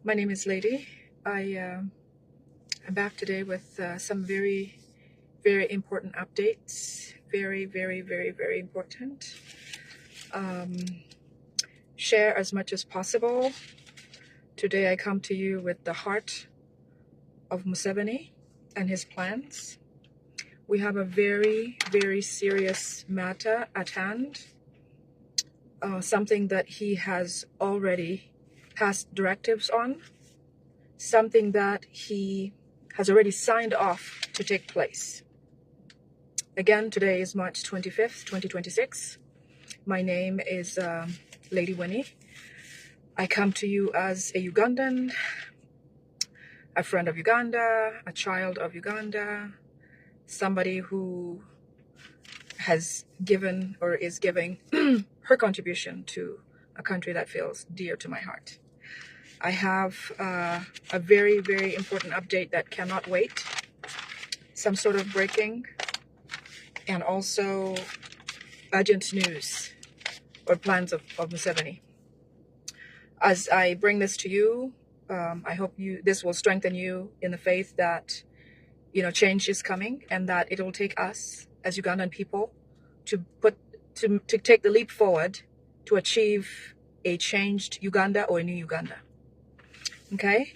My name is Lady. I'm back today with some very, very important updates. Very, very, very, very important. Um, share as much as possible. Today I come to you with the heart of Museveni and his plans. We have a very, very serious matter at hand. Something that he has already passed directives on. Something that he has already signed off to take place. Again, today is March 25th, 2026. My name is Lady Winnie. I come to you as a Ugandan, a friend of Uganda, a child of Uganda, somebody who has given or is giving her contribution to a country that feels dear to my heart. I have a very, very important update that cannot wait. Some sort of breaking and also urgent news or plans of Museveni. As I bring this to you, I hope this will strengthen you in the faith that change is coming and that it will take us as Ugandan people to take the leap forward to achieve a changed Uganda or a new Uganda. Okay,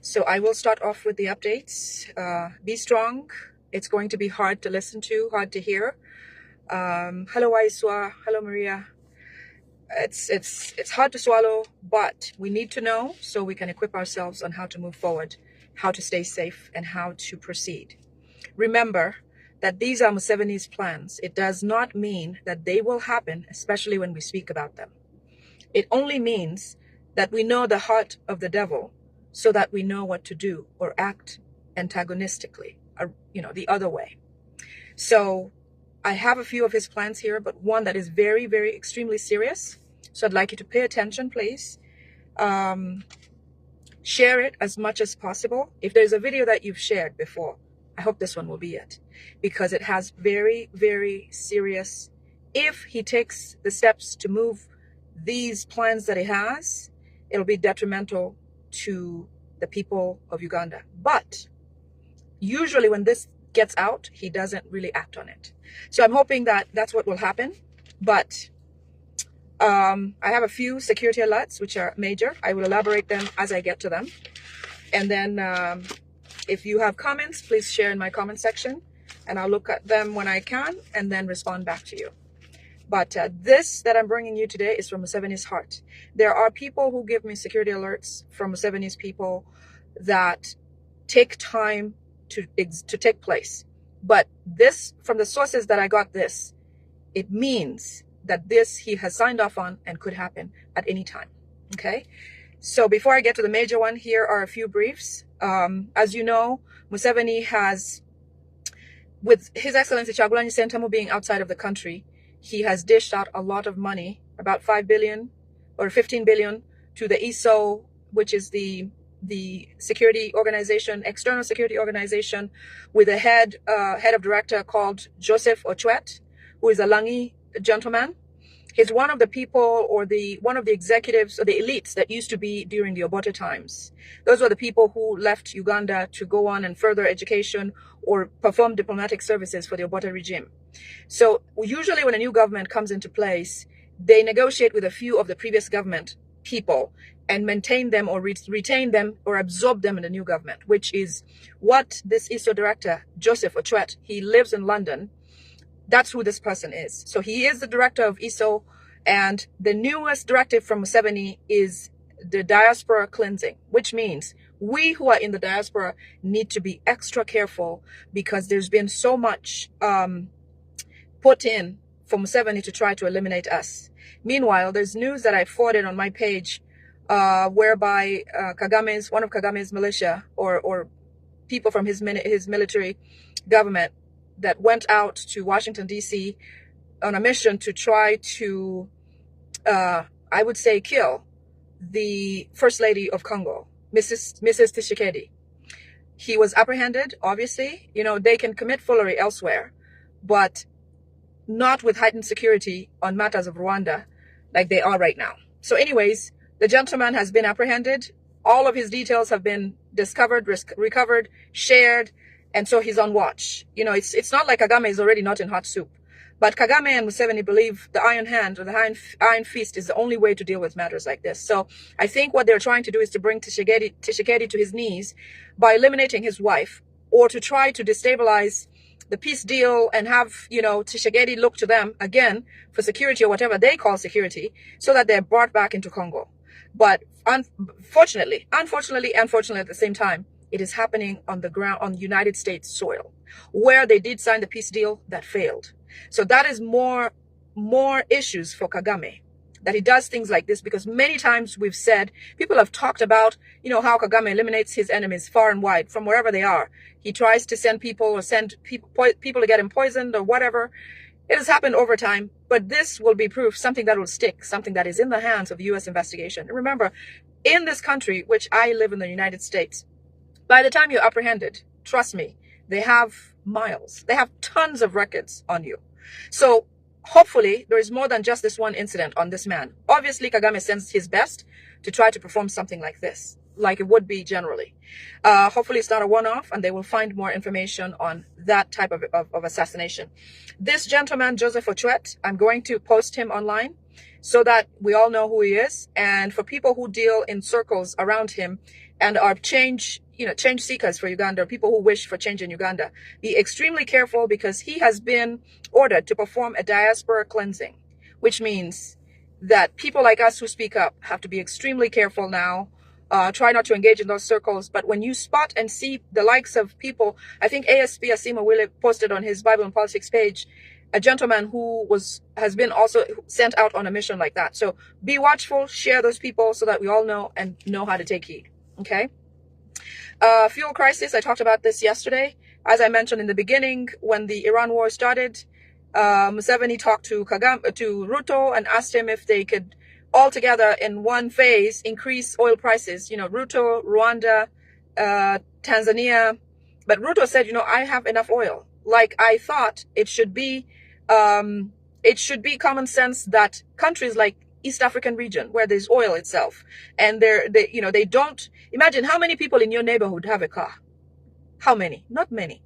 so I will start off with the updates. Be strong. It's going to be hard to listen to, hard to hear. Hello, Aiswa. Hello, Maria. It's hard to swallow, but we need to know so we can equip ourselves on how to move forward, how to stay safe, and how to proceed. Remember that these are Museveni's plans. It does not mean that they will happen, especially when we speak about them. It only means that we know the heart of the devil so that we know what to do or act antagonistically, or, the other way. So I have a few of his plans here, but one that is very, very extremely serious. So I'd like you to pay attention, please. Share it as much as possible. If there's a video that you've shared before, I hope this one will be it, because it has very, very serious. If he takes the steps to move these plans that he has, it'll be detrimental to the people of Uganda. But usually when this gets out, he doesn't really act on it. So I'm hoping that that's what will happen. But I have a few security alerts, which are major. I will elaborate them as I get to them. And then if you have comments, please share in my comment section, and I'll look at them when I can and then respond back to you. But this that I'm bringing you today is from Museveni's heart. There are people who give me security alerts from Museveni's people that take time to take place. But this, from the sources that I got this, it means that this he has signed off on and could happen at any time. Okay? So before I get to the major one, here are a few briefs. As you know, Museveni has, with His Excellency Oulanya Sentamu being outside of the country, he has dished out a lot of money, about 5 billion or 15 billion, to the ESO, which is the security organization, external security organization, with a head of director called Joseph Ochwet, who is a Langi gentleman. He's one of the people or one of the executives or the elites that used to be during the Obote times. Those were the people who left Uganda to go on and further education or perform diplomatic services for the Obote regime. So usually when a new government comes into place, they negotiate with a few of the previous government people and maintain them or retain them or absorb them in the new government, which is what this ESO director, Joseph Ochwet, he lives in London. That's who this person is. So he is the director of ESO, and the newest directive from Museveni is the diaspora cleansing, which means we who are in the diaspora need to be extra careful because there's been so much put in for Museveni to try to eliminate us. Meanwhile, there's news that I forwarded on my page whereby one of Kagame's militia or people from his military government that went out to Washington, D.C. on a mission to try to, I would say, kill the First Lady of Congo, Mrs. Tshisekedi. He was apprehended, obviously. They can commit foolery elsewhere, but not with heightened security on matters of Rwanda like they are right now. So anyways, the gentleman has been apprehended. All of his details have been discovered, recovered, shared, and so he's on watch. You know, it's not like Kagame is already not in hot soup. But Kagame and Museveni believe the iron hand or the iron fist is the only way to deal with matters like this. So I think what they're trying to do is to bring Tshisekedi to his knees by eliminating his wife, or to try to destabilize the peace deal and have, you know, Tshisekedi look to them again for security or whatever they call security, so that they're brought back into Congo. But unfortunately at the same time, it is happening on the ground, on United States soil, where they did sign the peace deal that failed. So that is more issues for Kagame, that he does things like this, because many times we've said, people have talked about, you know, how Kagame eliminates his enemies far and wide from wherever they are. He tries to send people or send people to get him poisoned or whatever. It has happened over time, but this will be proof, something that will stick, something that is in the hands of the U.S. investigation. And remember, in this country, which I live in the United States, by the time you're apprehended, trust me, they have miles. They have tons of records on you. So hopefully there is more than just this one incident on this man. Obviously, Kagame sends his best to try to perform something like this, like it would be generally. Hopefully it's not a one-off, and they will find more information on that type of assassination. This gentleman, Joseph Ochuet, I'm going to post him online so that we all know who he is. And for people who deal in circles around him and are change seekers for Uganda, people who wish for change in Uganda, be extremely careful, because he has been ordered to perform a diaspora cleansing, which means that people like us who speak up have to be extremely careful now. Try not to engage in those circles. But when you spot and see the likes of people, I think ASP Asima Wille posted on his Bible and Politics page, a gentleman who has been also sent out on a mission like that. So be watchful, share those people so that we all know and know how to take heed. Okay. Fuel crisis. I talked about this yesterday. As I mentioned in the beginning, when the Iran war started, Museveni talked to Ruto and asked him if they could all together in one phase increase oil prices. You know, Ruto, Rwanda, Tanzania. But Ruto said, you know, I have enough oil. Like, I thought it should be common sense that countries like East African region, where there's oil itself, and they don't imagine how many people in your neighborhood have a car. How many? Not many.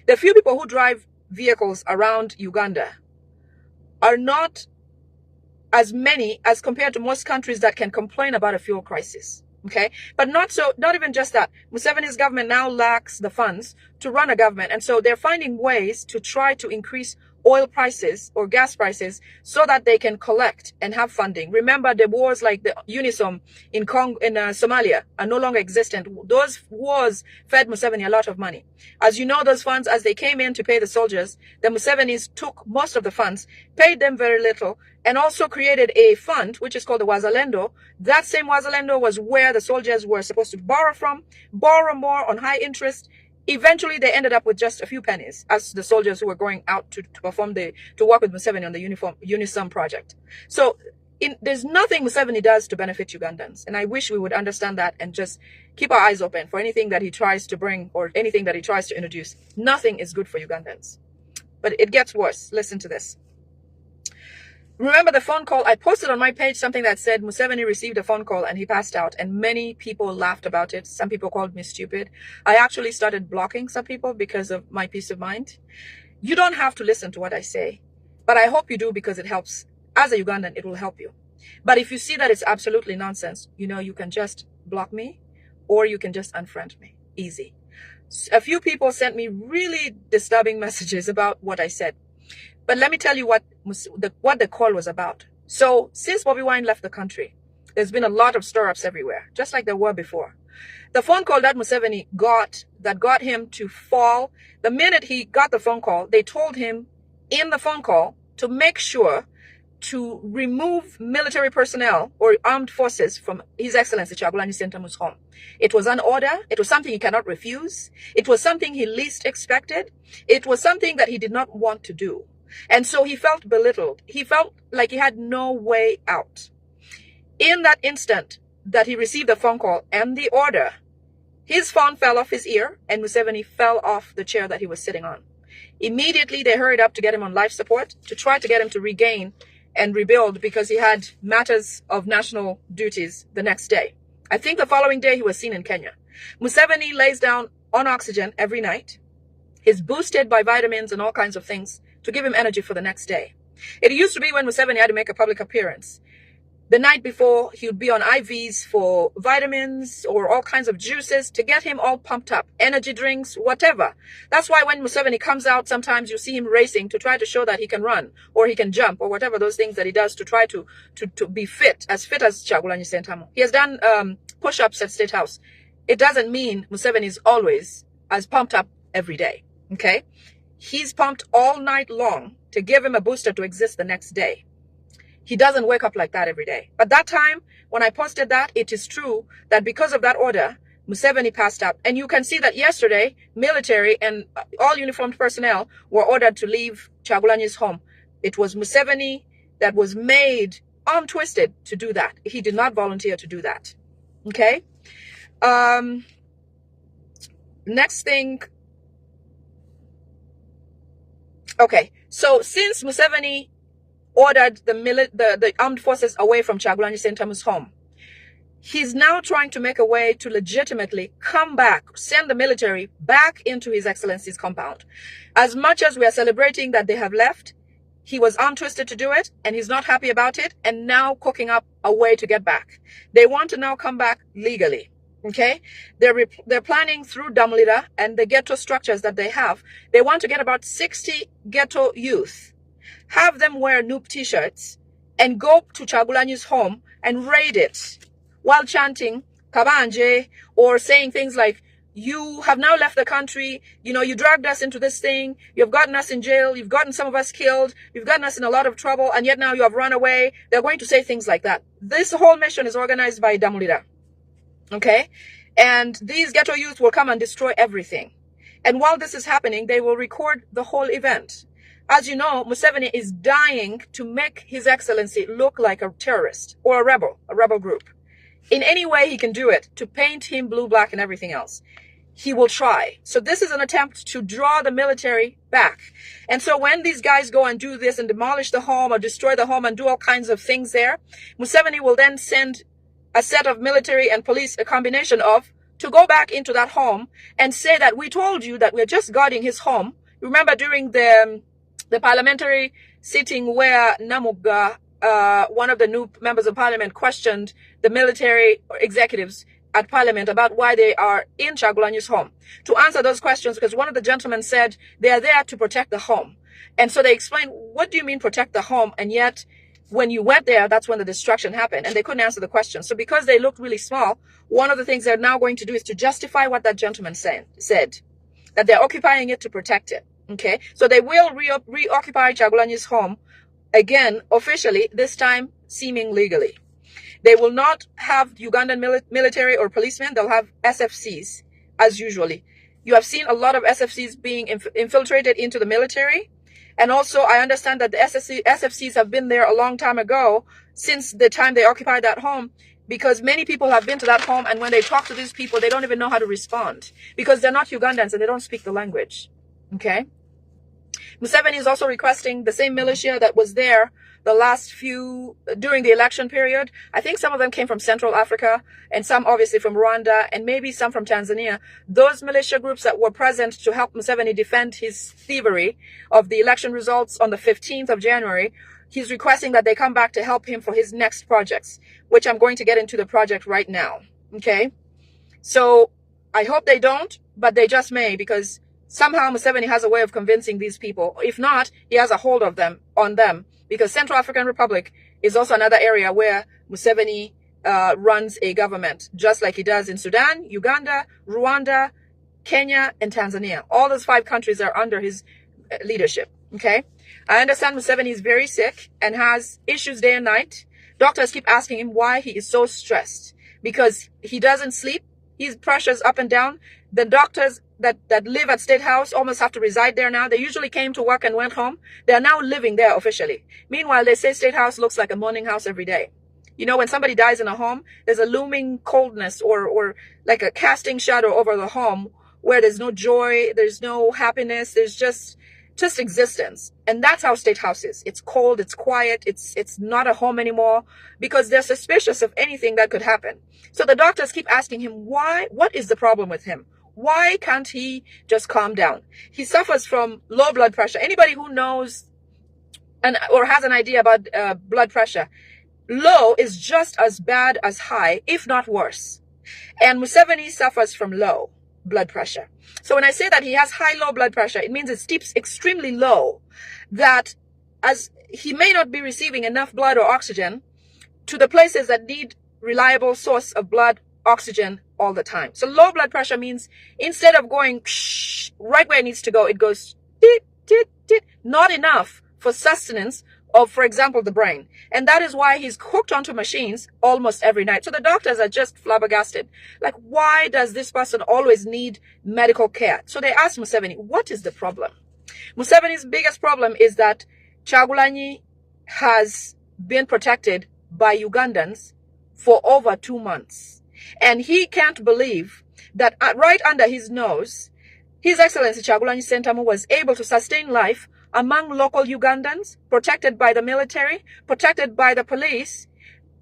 The few people who drive vehicles around Uganda are not as many as compared to most countries that can complain about a fuel crisis. Okay, but not even just that. Museveni's government now lacks the funds to run a government, and so they're finding ways to try to increase oil prices or gas prices so that they can collect and have funding. Remember, the wars like the UNISOM in Somalia are no longer existent. Those wars fed Museveni a lot of money. As you know, those funds, as they came in to pay the soldiers, the Musevenis took most of the funds, paid them very little, and also created a fund, which is called the Wazalendo. That same Wazalendo was where the soldiers were supposed to borrow more on high interest. Eventually, they ended up with just a few pennies as the soldiers who were going out to work with Museveni on the UNISOM project. So there's nothing Museveni does to benefit Ugandans. And I wish we would understand that and just keep our eyes open for anything that he tries to bring or anything that he tries to introduce. Nothing is good for Ugandans. But it gets worse. Listen to this. Remember the phone call? I posted on my page something that said Museveni received a phone call and he passed out, and many people laughed about it. Some people called me stupid. I actually started blocking some people because of my peace of mind. You don't have to listen to what I say, but I hope you do, because it helps. As a Ugandan, it will help you. But if you see that it's absolutely nonsense, you know, you can just block me or you can just unfriend me. Easy. A few people sent me really disturbing messages about what I said. But let me tell you what the call was about. So since Bobby Wine left the country, there's been a lot of stir-ups everywhere, just like there were before. The phone call that Museveni got him to fall, the minute he got the phone call, they told him in the phone call to make sure to remove military personnel or armed forces from His Excellency Oulanya Sentamu's home. It was an order. It was something he cannot refuse. It was something he least expected. It was something that he did not want to do. And so he felt belittled. He felt like he had no way out. In that instant that he received the phone call and the order, his phone fell off his ear and Museveni fell off the chair that he was sitting on. Immediately, they hurried up to get him on life support to try to get him to regain and rebuild, because he had matters of national duties the next day. I think the following day he was seen in Kenya. Museveni lays down on oxygen every night. He's boosted by vitamins and all kinds of things to give him energy for the next day. It used to be when Museveni had to make a public appearance, the night before, he would be on IVs for vitamins or all kinds of juices to get him all pumped up, energy drinks, whatever. That's why when Museveni comes out, sometimes you see him racing to try to show that he can run or he can jump or whatever those things that he does to try to be fit as Kyagulanyi Ssentamu. He has done push-ups at State House. It doesn't mean Museveni is always as pumped up every day, okay? He's pumped all night long to give him a booster to exist the next day. He doesn't wake up like that every day. But that time, when I posted that, it is true that because of that order, Museveni passed out. And you can see that yesterday, military and all uniformed personnel were ordered to leave Kyagulanyi's home. It was Museveni that was made arm-twisted to do that. He did not volunteer to do that. Okay? Next thing. Okay, so since Museveni ordered the armed forces away from Kyagulanyi Ssentamu's home, he's now trying to make a way to legitimately come back, send the military back into His Excellency's compound. As much as we are celebrating that they have left, he was arm-twisted to do it, and he's not happy about it, and now cooking up a way to get back. They want to now come back legally. Okay, they're planning through Damulira and the ghetto structures that they have. They want to get about 60 ghetto youth, have them wear Noop t-shirts, and go to Kyagulanyi's home and raid it while chanting Kabanje or saying things like, "You have now left the country. You know, you dragged us into this thing. You've gotten us in jail. You've gotten some of us killed. You've gotten us in a lot of trouble, and yet now you have run away." They're going to say things like that. This whole mission is organized by Damulira. Okay, and these ghetto youth will come and destroy everything. And while this is happening, they will record the whole event. As you know, Museveni is dying to make His Excellency look like a terrorist or a rebel group. In any way he can do it, to paint him blue, black, and everything else. He will try. So this is an attempt to draw the military back. And so when these guys go and do this and demolish the home or destroy the home and do all kinds of things there, Museveni will then send a set of military and police, a combination of, to go back into that home and say that we told you that we're just guarding his home. Remember during the parliamentary sitting where Namuga, one of the new members of parliament, questioned the military executives at parliament about why they are in Kyagulanyi's home. To answer those questions, because one of the gentlemen said they are there to protect the home. And so they explained, what do you mean protect the home? And yet, when you went there, that's when the destruction happened, and they couldn't answer the question. So because they looked really small, one of the things they're now going to do is to justify what that gentleman said, that they're occupying it to protect it. Okay, so they will reoccupy Kyagulanyi's home again, officially, this time seeming legally. They will not have Ugandan military or policemen. They'll have SFCs, as usually. You have seen a lot of SFCs being infiltrated into the military. And also, I understand that the SFCs have been there a long time ago, since the time they occupied that home, because many people have been to that home, and when they talk to these people, they don't even know how to respond, because they're not Ugandans and they don't speak the language. Okay? Museveni is also requesting the same militia that was there the last few, during the election period. I think some of them came from Central Africa, and some obviously from Rwanda, and maybe some from Tanzania. Those militia groups that were present to help Museveni defend his thievery of the election results on the 15th of January, he's requesting that they come back to help him for his next projects, which I'm going to get into the project right now. Okay? So I hope they don't, but they just may, because somehow Museveni has a way of convincing these people. If not, he has a hold of them, on them. Because Central African Republic is also another area where Museveni runs a government, just like he does in Sudan, Uganda, Rwanda, Kenya, and Tanzania. All those 5 countries are under his leadership. Okay? I understand Museveni is very sick and has issues day and night. Doctors keep asking him why he is so stressed. Because he doesn't sleep. His pressure's up and down. The doctors that live at State House almost have to reside there now. They usually came to work and went home. They are now living there officially. Meanwhile, they say State House looks like a mourning house every day. You know, when somebody dies in a home, there's a looming coldness or like a casting shadow over the home where there's no joy, there's no happiness, there's just just existence. And that's how State House is. It's cold, it's quiet, it's not a home anymore because they're suspicious of anything that could happen. So the doctors keep asking him why, what is the problem with him? Why can't he just calm down? He suffers from low blood pressure. Anybody who knows or has an idea about blood pressure, low is just as bad as high, if not worse. And Museveni suffers from low blood pressure. So when I say that he has low blood pressure, it means it steeps extremely low, that as he may not be receiving enough blood or oxygen to the places that need reliable source of blood, oxygen all the time. So low blood pressure means instead of going right where it needs to go, it goes tit, tit, tit, not enough for sustenance of, for example, the brain. And that is why he's hooked onto machines almost every night. So the doctors are just flabbergasted. Like, why does this person always need medical care? So they asked Museveni, what is the problem? Museveni's biggest problem is that Kyagulanyi has been protected by Ugandans for over 2 months. And he can't believe that right under his nose, His Excellency Kyagulanyi Ssentamu was able to sustain life among local Ugandans, protected by the military, protected by the police,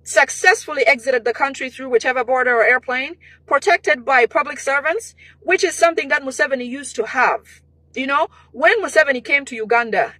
successfully exited the country through whichever border or airplane, protected by public servants, which is something that Museveni used to have. You know, when Museveni came to Uganda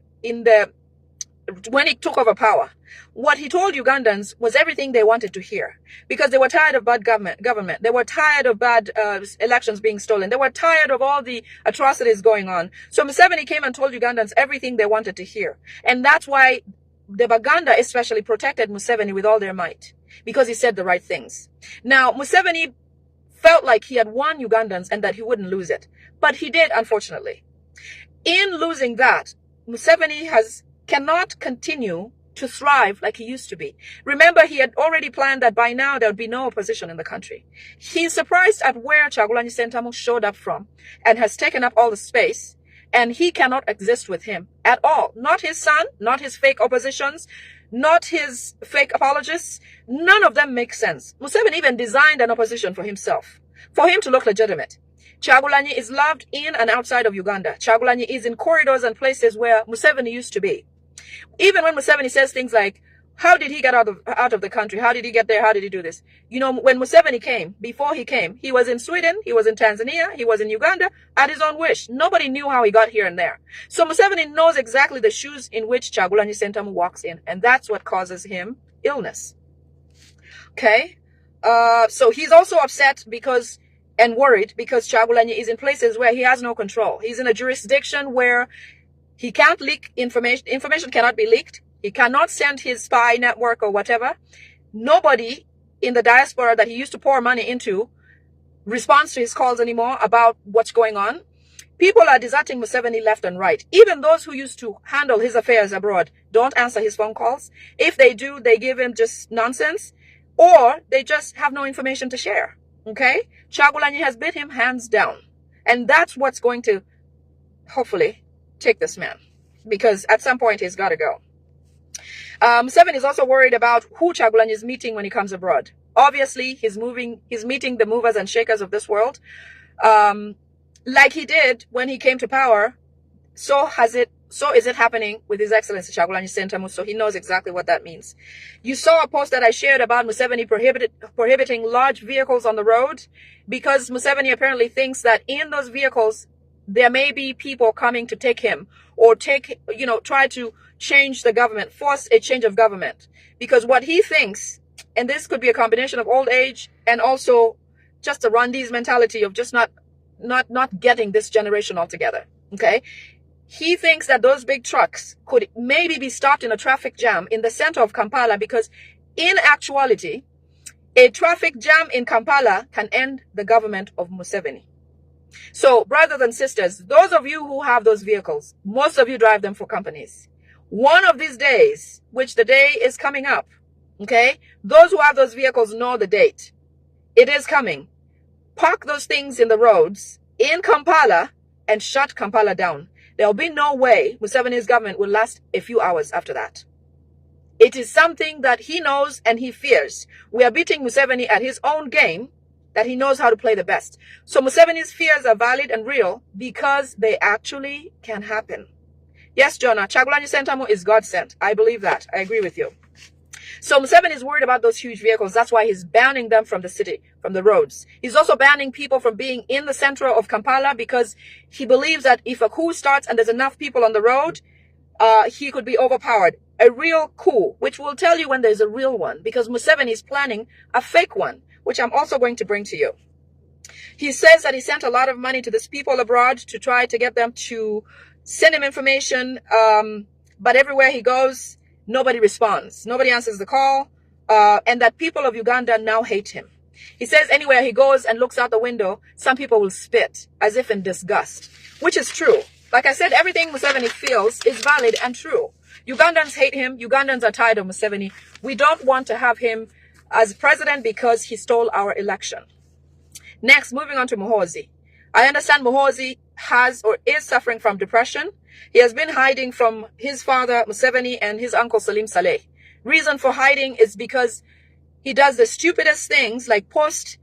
when he took over power, what he told Ugandans was everything they wanted to hear, because they were tired of bad government. They were tired of bad elections being stolen. They were tired of all the atrocities going on. So Museveni came and told Ugandans everything they wanted to hear. And that's why the Baganda especially protected Museveni with all their might, because he said the right things. Now, Museveni felt like he had won Ugandans and that he wouldn't lose it. But he did, unfortunately. In losing that, Museveni cannot continue to thrive like he used to be. Remember, he had already planned that by now there would be no opposition in the country. He's surprised at where Kyagulanyi Ssentamu showed up from and has taken up all the space, and he cannot exist with him at all. Not his son, not his fake oppositions, not his fake apologists. None of them make sense. Museveni even designed an opposition for himself, for him to look legitimate. Kyagulanyi is loved in and outside of Uganda. Kyagulanyi is in corridors and places where Museveni used to be. Even when Museveni says things like, how did he get out of the country? How did he get there? How did he do this? You know, when Museveni came, before he came, he was in Sweden, he was in Tanzania, he was in Uganda at his own wish. Nobody knew how he got here and there. So Museveni knows exactly the shoes in which Kyagulanyi Ssentamu walks in, and that's what causes him illness. Okay? So he's also upset and worried because Kyagulanyi is in places where he has no control. He's in a jurisdiction where he can't leak information. Information cannot be leaked. He cannot send his spy network or whatever. Nobody in the diaspora that he used to pour money into responds to his calls anymore about what's going on. People are deserting Museveni left and right. Even those who used to handle his affairs abroad don't answer his phone calls. If they do, they give him just nonsense, or they just have no information to share. Okay? Kyagulanyi has beat him hands down. And that's what's going to, hopefully, take this man, because at some point he's got to go. Museveni is also worried about who Kyagulanyi is meeting when he comes abroad. Obviously, he's meeting the movers and shakers of this world, like he did when he came to power. So is it happening with His Excellency Kyagulanyi Ssentamu. So he knows exactly what that means. You saw a post that I shared about Museveni prohibiting large vehicles on the road, because Museveni apparently thinks that in those vehicles there may be people coming to take him, or try to change the government, force a change of government. Because what he thinks, and this could be a combination of old age and also just a Rwandese mentality of just not getting this generation altogether. Okay? He thinks that those big trucks could maybe be stopped in a traffic jam in the center of Kampala, because in actuality, a traffic jam in Kampala can end the government of Museveni. So, brothers and sisters, those of you who have those vehicles, most of you drive them for companies. One of these days, which the day is coming up, okay, those who have those vehicles know the date. It is coming. Park those things in the roads in Kampala and shut Kampala down. There'll be no way Museveni's government will last a few hours after that. It is something that he knows and he fears. We are beating Museveni at his own game, that he knows how to play the best. So Museveni's fears are valid and real because they actually can happen. Yes, Jonah, Kyagulanyi Ssentamu is God sent. I believe that. I agree with you. So Museveni is worried about those huge vehicles. That's why he's banning them from the city, from the roads. He's also banning people from being in the center of Kampala because he believes that if a coup starts and there's enough people on the road, he could be overpowered. A real coup, which will tell you when there's a real one, because Museveni is planning a fake one, which I'm also going to bring to you. He says that he sent a lot of money to these people abroad to try to get them to send him information, but everywhere he goes, nobody responds. Nobody answers the call, and that people of Uganda now hate him. He says anywhere he goes and looks out the window, some people will spit, as if in disgust, which is true. Like I said, everything Museveni feels is valid and true. Ugandans hate him. Ugandans are tired of Museveni. We don't want to have him as president because he stole our election. Next, moving on to Muhoozi. I understand Muhoozi has or is suffering from depression. He has been hiding from his father, Museveni, and his uncle, Salim Saleh. Reason for hiding is because he does the stupidest things like post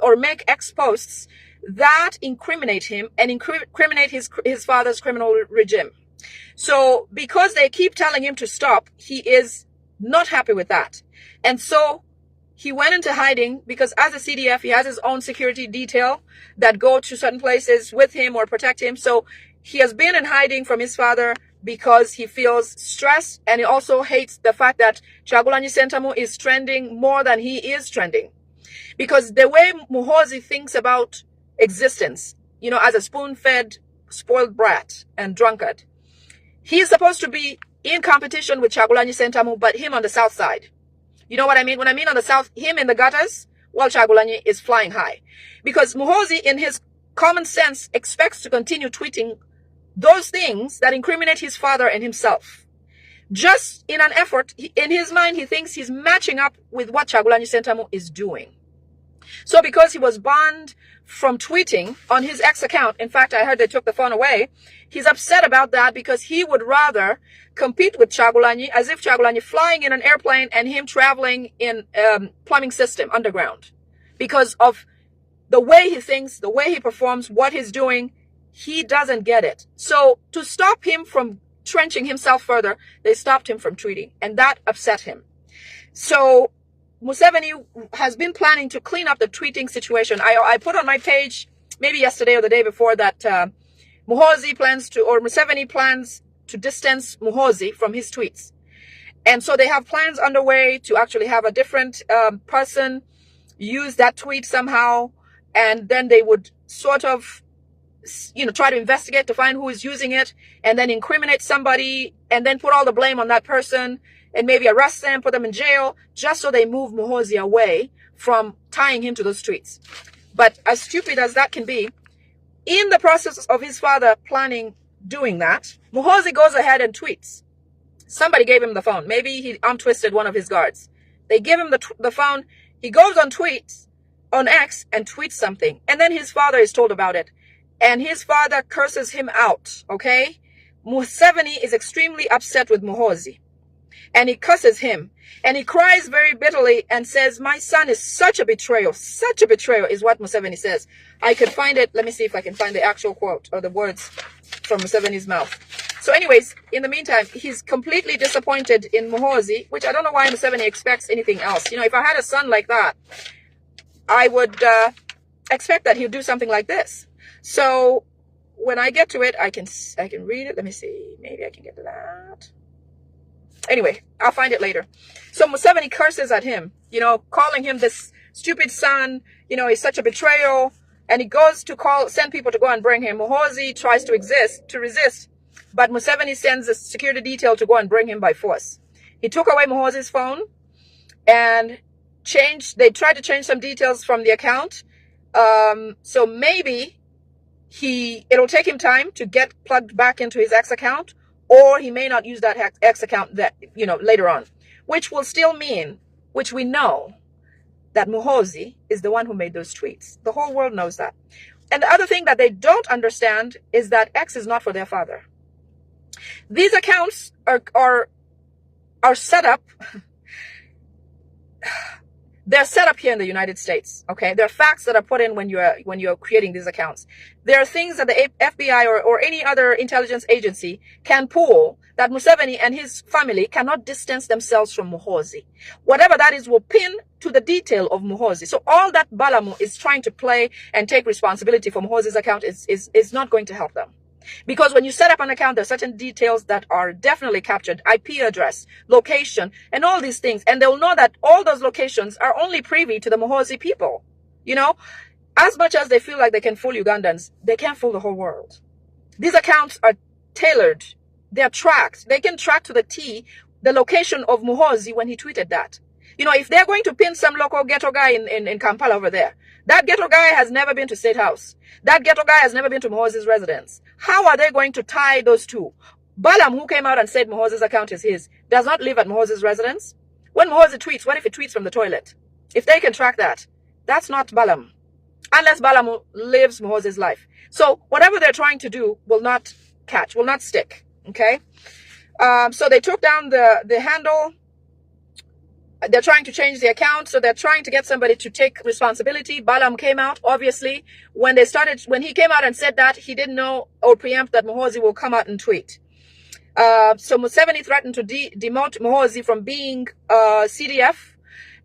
or make ex-posts that incriminate him and incriminate his father's criminal regime. So because they keep telling him to stop, he is not happy with that. And so he went into hiding because as a CDF, he has his own security detail that go to certain places with him or protect him. So he has been in hiding from his father because he feels stressed, and he also hates the fact that Kyagulanyi Ssentamu is trending more than he is trending. Because the way Muhoozi thinks about existence, you know, as a spoon-fed, spoiled brat and drunkard, he is supposed to be in competition with Kyagulanyi Ssentamu, but him on the south side. You know what I mean? When I mean on the south, him in the gutters, while Kyagulanyi is flying high. Because Muhoozi, in his common sense, expects to continue tweeting those things that incriminate his father and himself. Just in an effort, in his mind, he thinks he's matching up with what Kyagulanyi Ssentamu is doing. So because he was banned from tweeting on his ex account, in fact, I heard they took the phone away, he's upset about that because he would rather compete with Kyagulanyi, as if Kyagulanyi flying in an airplane and him traveling in plumbing system underground. Because of the way he thinks, the way he performs, what he's doing, he doesn't get it. So to stop him from trenching himself further, they stopped him from tweeting, and that upset him. So Museveni has been planning to clean up the tweeting situation. I put on my page, maybe yesterday or the day before, that Museveni plans to distance Muhoozi from his tweets. And so they have plans underway to actually have a different person use that tweet somehow, and then they would sort of, you know, try to investigate to find who is using it, and then incriminate somebody, and then put all the blame on that person, and maybe arrest them, put them in jail, just so they move Muhoozi away from tying him to those tweets. But as stupid as that can be, in the process of his father planning doing that, Muhoozi goes ahead and tweets. Somebody gave him the phone. Maybe he arm-twisted one of his guards. They give him the phone. He goes on X, and tweets something. And then his father is told about it. And his father curses him out, okay? Museveni is extremely upset with Muhoozi. And he curses him. And he cries very bitterly and says, my son is such a betrayal. Such a betrayal is what Museveni says. I could find it. Let me see if I can find the actual quote or the words from Museveni's mouth. So anyways, in the meantime, he's completely disappointed in Muhoozi, which I don't know why Museveni expects anything else. You know, if I had a son like that, I would expect that he'd do something like this. So when I get to it, I can read it. Let me see. Maybe I can get to that. Anyway, I'll find it later. So Museveni curses at him, you know, calling him this stupid son. You know, he's such a betrayal. And he goes to send people to go and bring him. Muhoozi tries to resist. But Museveni sends a security detail to go and bring him by force. He took away Muhoozi's phone and they tried to change some details from the account. So maybe it'll take him time to get plugged back into his ex account, or he may not use that ex account later on, which will still mean, which we know, that Muhoozi is the one who made those tweets. The whole world knows that. And the other thing that they don't understand is that X is not for their father. These accounts are set up. They're set up here in the United States. Okay, there are facts that are put in when you're creating these accounts. There are things that the FBI or any other intelligence agency can pull that Museveni and his family cannot distance themselves from Muhoozi. Whatever that is will pin to the detail of Muhoozi. So all that Balamu is trying to play and take responsibility for Muhoozi's account is not going to help them. Because when you set up an account, there are certain details that are definitely captured, IP address, location, and all these things. And they'll know that all those locations are only privy to the Muhoozi people. You know, as much as they feel like they can fool Ugandans, they can't fool the whole world. These accounts are tailored. They're tracked. They can track to the T the location of Muhoozi when he tweeted that. You know, if they're going to pin some local ghetto guy in Kampala over there, that ghetto guy has never been to State House. That ghetto guy has never been to Muhoozi's residence. How are they going to tie those two? Balaam, who came out and said Muhoozi's account is his, does not live at Muhoozi's residence. When Muhoozi tweets, what if he tweets from the toilet? If they can track that, that's not Balaam. Unless Balaam lives Muhoozi's life. So whatever they're trying to do will not catch, will not stick. Okay? So they took down the handle. They're trying to change the account, so they're trying to get somebody to take responsibility. Balaam came out, obviously. When he came out and said that, he didn't know or preempt that Muhoozi will come out and tweet. So Museveni threatened to demote Muhoozi from being CDF,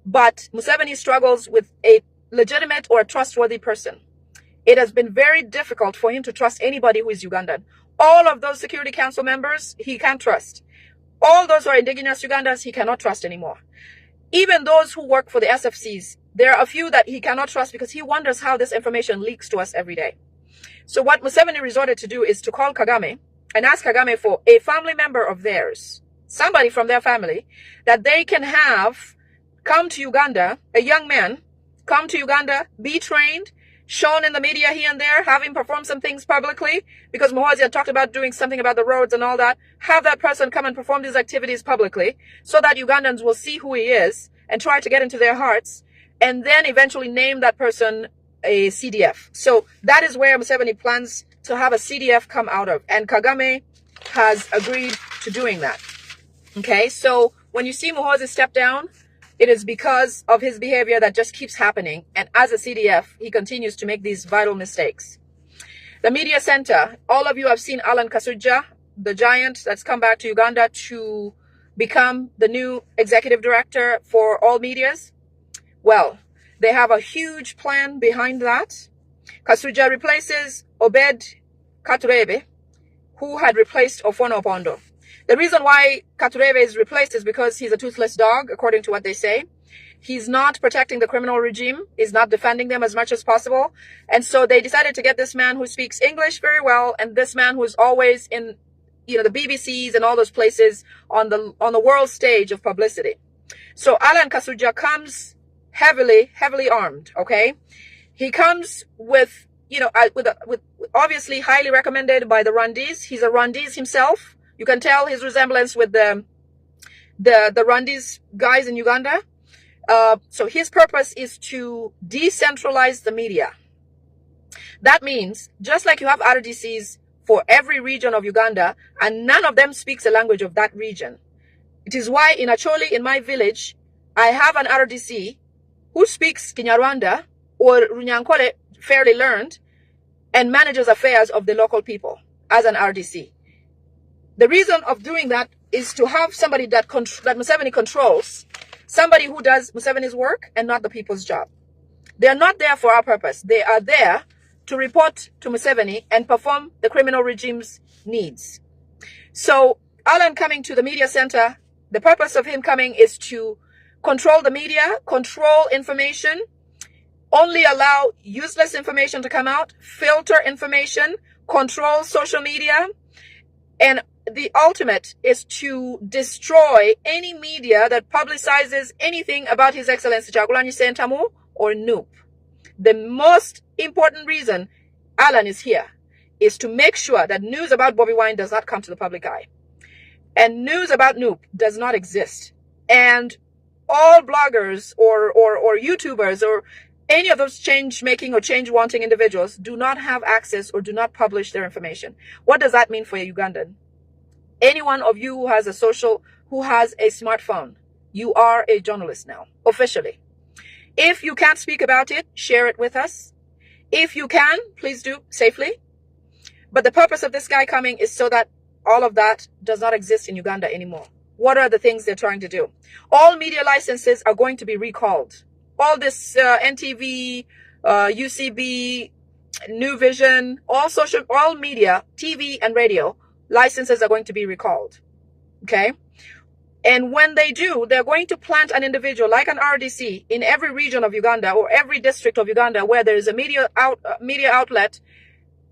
but Museveni struggles with a legitimate or a trustworthy person. It has been very difficult for him to trust anybody who is Ugandan. All of those Security Council members, he can't trust. All those who are indigenous Ugandans, he cannot trust anymore. Even those who work for the SFCs, there are a few that he cannot trust because he wonders how this information leaks to us every day. So what Museveni resorted to do is to call Kagame and ask Kagame for a family member of theirs, somebody from their family, that they can have come to Uganda, a young man, come to Uganda, be trained, shown in the media here and there, have him perform some things publicly, because Muhoozi had talked about doing something about the roads and all that. Have that person come and perform these activities publicly so that Ugandans will see who he is and try to get into their hearts, and then eventually name that person a CDF. So that is where Museveni plans to have a CDF come out of, and Kagame has agreed to doing that. Okay, so when you see Muhoozi step down, it is because of his behavior that just keeps happening. And as a CDF, he continues to make these vital mistakes. The media center, all of you have seen Alan Kasujja, the giant that's come back to Uganda to become the new executive director for all medias. Well, they have a huge plan behind that. Kasujja replaces Obed Katurebe, who had replaced Ofono Opondo. The reason why Katurebe is replaced is because he's a toothless dog, according to what they say. He's not protecting the criminal regime. He's not defending them as much as possible. And so they decided to get this man who speaks English very well, and this man who's always in, you know, the BBCs and all those places on the world stage of publicity. So Alan Kasujja comes heavily armed, okay? He comes with, you know, with obviously highly recommended by the Rwandese. He's a Rwandese himself. You can tell his resemblance with the Rwandese guys in Uganda. So his purpose is to decentralize the media. That means just like you have RDCs for every region of Uganda, and none of them speaks a language of that region. It is why in Acholi, in my village, I have an RDC who speaks Kinyarwanda or Runyankole, fairly learned, and manages affairs of the local people as an RDC. The reason of doing that is to have somebody that Museveni controls, somebody who does Museveni's work and not the people's job. They are not there for our purpose. They are there to report to Museveni and perform the criminal regime's needs. So Alan coming to the media center, the purpose of him coming is to control the media, control information, only allow useless information to come out, filter information, control social media, and the ultimate is to destroy any media that publicizes anything about His Excellency Kyagulanyi Ssentamu or Noop. The most important reason Alan is here is to make sure that news about Bobi Wine does not come to the public eye. And news about Noop does not exist. And all bloggers or YouTubers or any of those change-making or change-wanting individuals do not have access or do not publish their information. What does that mean for a Ugandan? Any one of you who has a smartphone, you are a journalist now, officially. If you can't speak about it, share it with us. If you can, please do safely. But the purpose of this guy coming is so that all of that does not exist in Uganda anymore. What are the things they're trying to do? All media licenses are going to be recalled. All this NTV, UCB, New Vision, all media, TV and radio licenses are going to be recalled. Okay? And when they do, they're going to plant an individual like an RDC in every region of Uganda or every district of Uganda where there is a media outlet,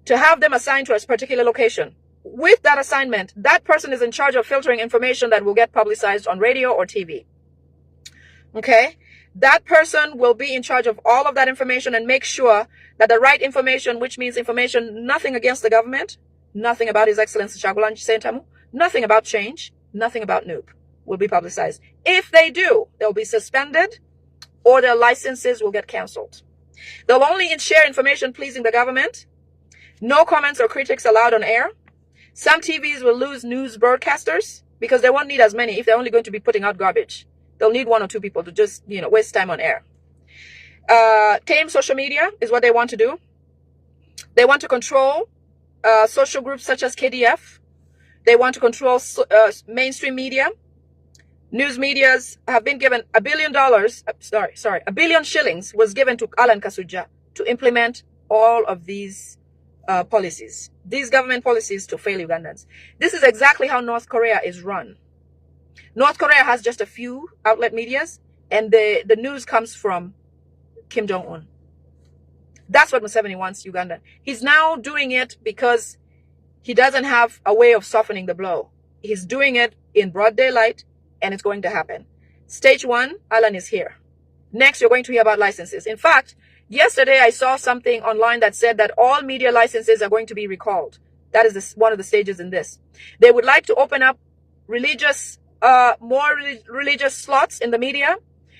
to have them assigned to a particular location. With that assignment, that person is in charge of filtering information that will get publicized on radio or TV. Okay? That person will be in charge of all of that information and make sure that the right information, which means information, nothing against the government, nothing about His Excellency Kyagulanyi Ssentamu, nothing about change, nothing about Noob, will be publicized. If they do, they'll be suspended or their licenses will get canceled. They'll only share information pleasing the government. No comments or critics allowed on air. Some TVs will lose news broadcasters because they won't need as many if they're only going to be putting out garbage. They'll need one or two people to just, waste time on air. Tame social media is what they want to do. They want to control social groups such as KDF. They want to control mainstream media. News medias have been given $1 billion. $1 billion shillings was given to Alan Kasujja to implement all of these policies, these government policies to fail Ugandans. This is exactly how North Korea is run. North Korea has just a few outlet medias, and the news comes from Kim Jong-un. That's what Museveni wants Uganda. He's now doing it because he doesn't have a way of softening the blow. He's doing it in broad daylight, and it's going to happen. Stage 1, Alan is here. Next, you're going to hear about licenses. In fact, yesterday I saw something online that said that all media licenses are going to be recalled. That is one of the stages in this. They would like to open up more religious slots in the media.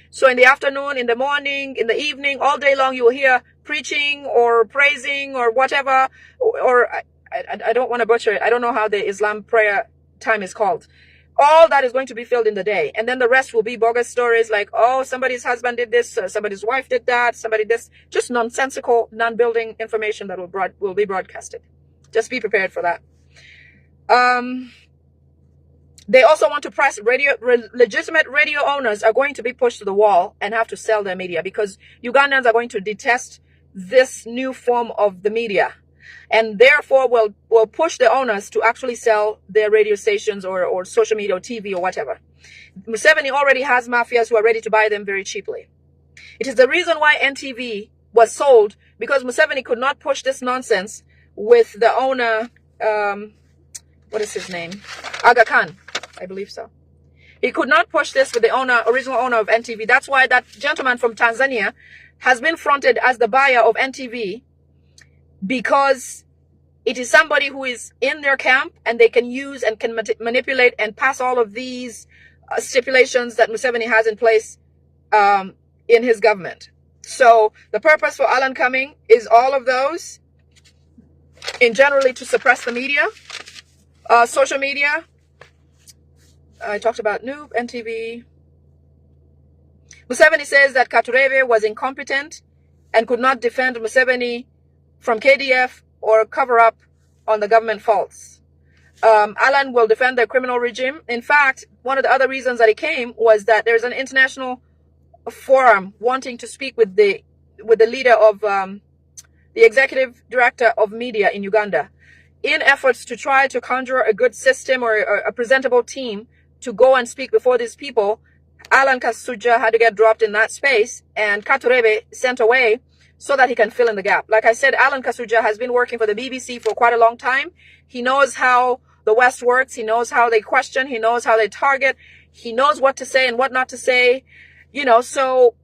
So in the afternoon, in the morning, in the evening, all day long, you will hear preaching or praising or whatever. Or I don't want to butcher it. I don't know how the Islam prayer time is called. All that is going to be filled in the day. And then the rest will be bogus stories like, oh, somebody's husband did this, somebody's wife did that, somebody this. Just nonsensical, non-building information that will be broadcasted. Just be prepared for that. They also want to press legitimate radio owners are going to be pushed to the wall and have to sell their media because Ugandans are going to detest this new form of the media. And therefore will push the owners to actually sell their radio stations or social media or TV or whatever. Museveni already has mafias who are ready to buy them very cheaply. It is the reason why NTV was sold, because Museveni could not push this nonsense with the owner, what is his name? Aga Khan, I believe so. He could not push this with the original owner of NTV. That's why that gentleman from Tanzania has been fronted as the buyer of NTV, because it is somebody who is in their camp and they can use and can manipulate and pass all of these stipulations that Museveni has in place in his government. So the purpose for Alan coming is all of those, in generally to suppress the media, social media. I talked about Noob, NTV. Museveni says that Katurebe was incompetent and could not defend Museveni from KDF or cover up on the government faults. Alan will defend the criminal regime. In fact, one of the other reasons that he came was that there's an international forum wanting to speak with the leader of the executive director of media in Uganda, in efforts to try to conjure a good system or a presentable team to go and speak before these people. Alan Kasujja had to get dropped in that space and Katurebe sent away so that he can fill in the gap. Like I said, Alan Kasujja has been working for the BBC for quite a long time. He knows how the West works. He knows how they question. He knows how they target. He knows what to say and what not to say. So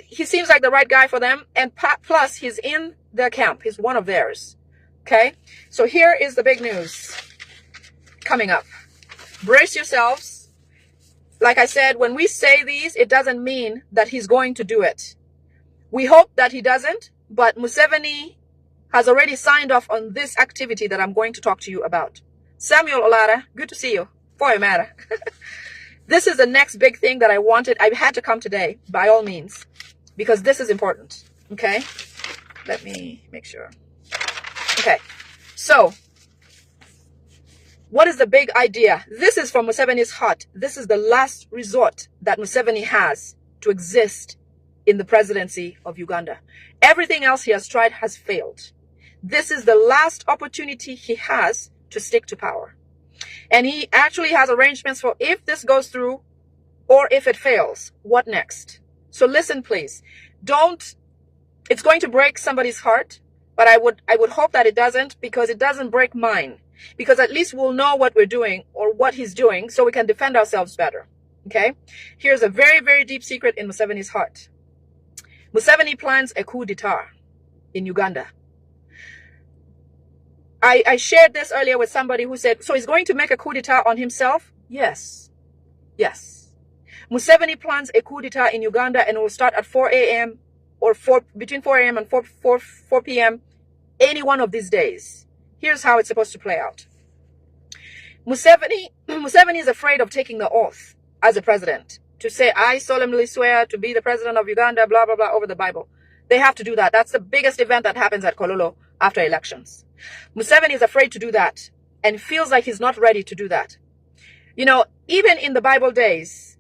he seems like the right guy for them. And plus, he's in their camp. He's one of theirs. Okay? So here is the big news coming up. Brace yourselves. Like I said, when we say these, it doesn't mean that he's going to do it. We hope that he doesn't, but Museveni has already signed off on this activity that I'm going to talk to you about. Samuel Olara, good to see you. For matter. This is the next big thing that I wanted. I had to come today, by all means. because this is important. Okay, let me make sure. Okay, so what is the big idea? This is from Museveni's heart. This is the last resort that Museveni has to exist in the presidency of Uganda. Everything else he has tried has failed. This is the last opportunity he has to stick to power. And he actually has arrangements for if this goes through or if it fails, what next? So listen, please. It's going to break somebody's heart, but I would hope that it doesn't, because it doesn't break mine. Because at least we'll know what we're doing or what he's doing so we can defend ourselves better. Okay? Here's a very, very deep secret in Museveni's heart. Museveni plans a coup d'etat in Uganda. I shared this earlier with somebody who said, so he's going to make a coup d'etat on himself? Yes. Yes. Museveni plans a coup d'etat in Uganda, and it will start at 4 a.m. or between 4 a.m. and 4 p.m. any one of these days. Here's how it's supposed to play out. Museveni is afraid of taking the oath as a president to say, I solemnly swear to be the president of Uganda, blah, blah, blah, over the Bible. They have to do that. That's the biggest event that happens at Kololo after elections. Museveni is afraid to do that and feels like he's not ready to do that. You know, even in the Bible days,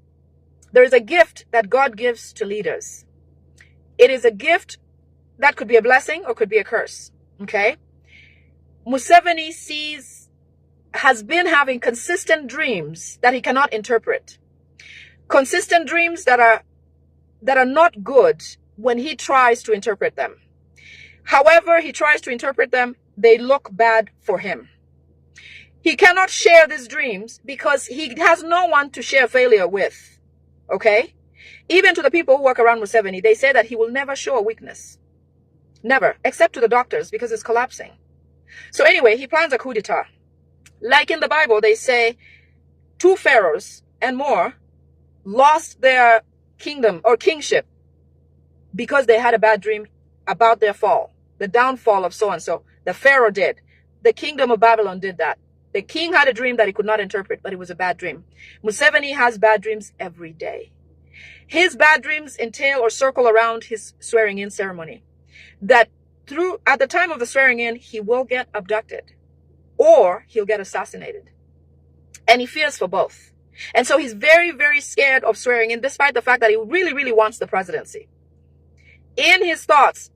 there is a gift that God gives to leaders. It is a gift that could be a blessing or could be a curse. Okay? Museveni has been having consistent dreams that he cannot interpret. Consistent dreams that are not good when he tries to interpret them. However he tries to interpret them, they look bad for him. He cannot share these dreams because he has no one to share failure with. Okay? Even to the people who work around Museveni, they say that he will never show a weakness. Never. Except to the doctors, because it's collapsing. So anyway, he plans a coup d'etat. Like in the Bible, they say 2 pharaohs and more lost their kingdom or kingship because they had a bad dream about their fall, the downfall of so-and-so. The pharaoh did. The kingdom of Babylon did that. The king had a dream that he could not interpret, but it was a bad dream. Museveni has bad dreams every day. His bad dreams entail or circle around his swearing-in ceremony. That at the time of the swearing-in, he will get abducted or he'll get assassinated. And he fears for both. And so he's very, very scared of swearing in, despite the fact that he really, really wants the presidency. In his thoughts,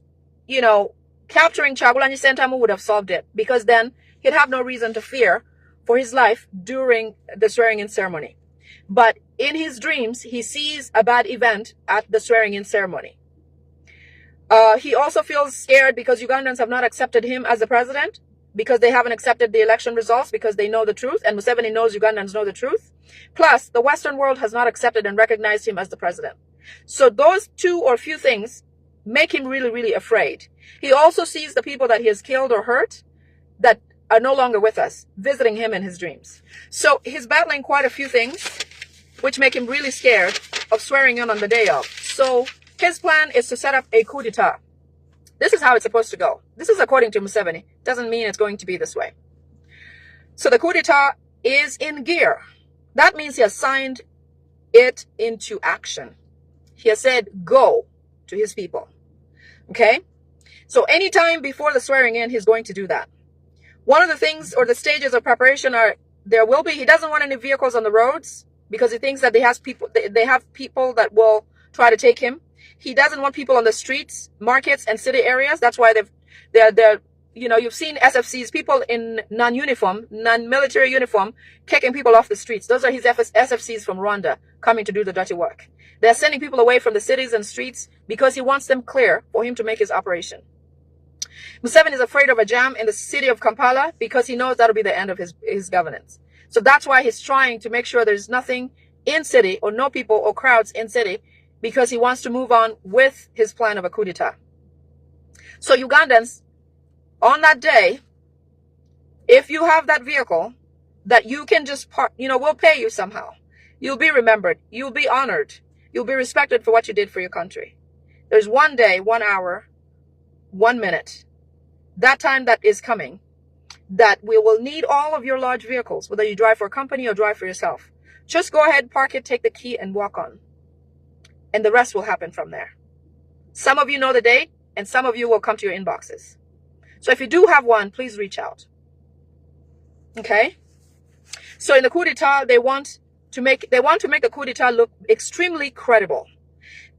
you know, capturing Oulanya Sentamu would have solved it, because then he'd have no reason to fear for his life during the swearing-in ceremony. But in his dreams, he sees a bad event at the swearing-in ceremony. He also feels scared because Ugandans have not accepted him as the president, because they haven't accepted the election results, because they know the truth, and Museveni knows Ugandans know the truth. Plus, the Western world has not accepted and recognized him as the president. So those two or few things make him really, really afraid. He also sees the people that he has killed or hurt that are no longer with us, visiting him in his dreams. So he's battling quite a few things, which make him really scared of swearing in on the day of. So his plan is to set up a coup d'etat. This is how it's supposed to go. This is according to Museveni. Doesn't mean it's going to be this way. So the coup d'etat is in gear. That means he has signed it into action. He has said go to his people. Okay? So anytime before the swearing in, he's going to do that. One of the things or the stages of preparation are, he doesn't want any vehicles on the roads because he thinks that they have people that will try to take him. He doesn't want people on the streets, markets, and city areas. That's why they're you've seen SFCs, people in non-military uniform, kicking people off the streets. Those are his SFCs from Rwanda coming to do the dirty work. They're sending people away from the cities and streets because he wants them clear for him to make his operation. Museveni is afraid of a jam in the city of Kampala because he knows that'll be the end of his governance. So that's why he's trying to make sure there's nothing in city or no people or crowds in city, because he wants to move on with his plan of a coup d'etat. So Ugandans, on that day, if you have that vehicle that you can just park, we'll pay you somehow. You'll be remembered. You'll be honored. You'll be respected for what you did for your country. There's 1 day, 1 hour, 1 minute, that time that is coming, that we will need all of your large vehicles, whether you drive for a company or drive for yourself. Just go ahead, park it, take the key, and walk on. And the rest will happen from there. Some of you know the date, and some of you will come to your inboxes. So if you do have one, please reach out. Okay? So in the coup d'etat, they want to make the coup d'etat look extremely credible.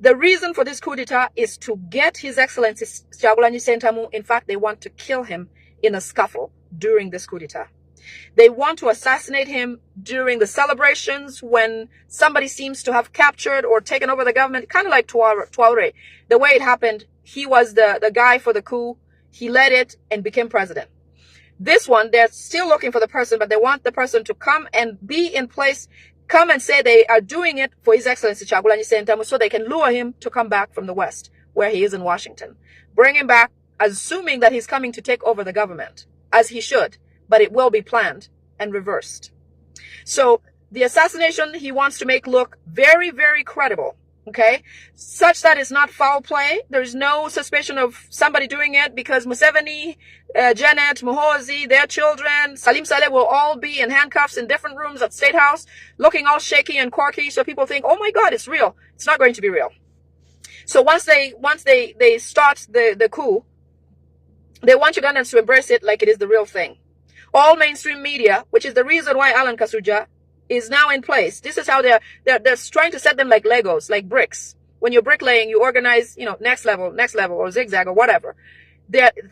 The reason for this coup d'etat is to get His Excellency Kyagulanyi Ssentamu. In fact, they want to kill him in a scuffle during this coup d'etat. They want to assassinate him during the celebrations when somebody seems to have captured or taken over the government, kind of like Traoré. The way it happened, he was the guy for the coup. He led it and became president. This one, they're still looking for the person, but they want the person to come and be in place, come and say they are doing it for His Excellency Kyagulanyi Ssentamu so they can lure him to come back from the West, where he is in Washington. Bring him back, assuming that he's coming to take over the government, as he should, but it will be planned and reversed. So the assassination he wants to make look very, very credible, okay? Such that it's not foul play. There's no suspicion of somebody doing it because Museveni, Janet, Muhoozi, their children, Salim Saleh will all be in handcuffs in different rooms at State House, looking all shaky and quirky. So people think, oh my God, it's real. It's not going to be real. So once they start the coup, they want Ugandans to embrace it like it is the real thing. All mainstream media, which is the reason why Alan Kasuja is now in place. This is how they're trying to set them like Legos, like bricks. When you're bricklaying, you organize, next level, or zigzag or whatever.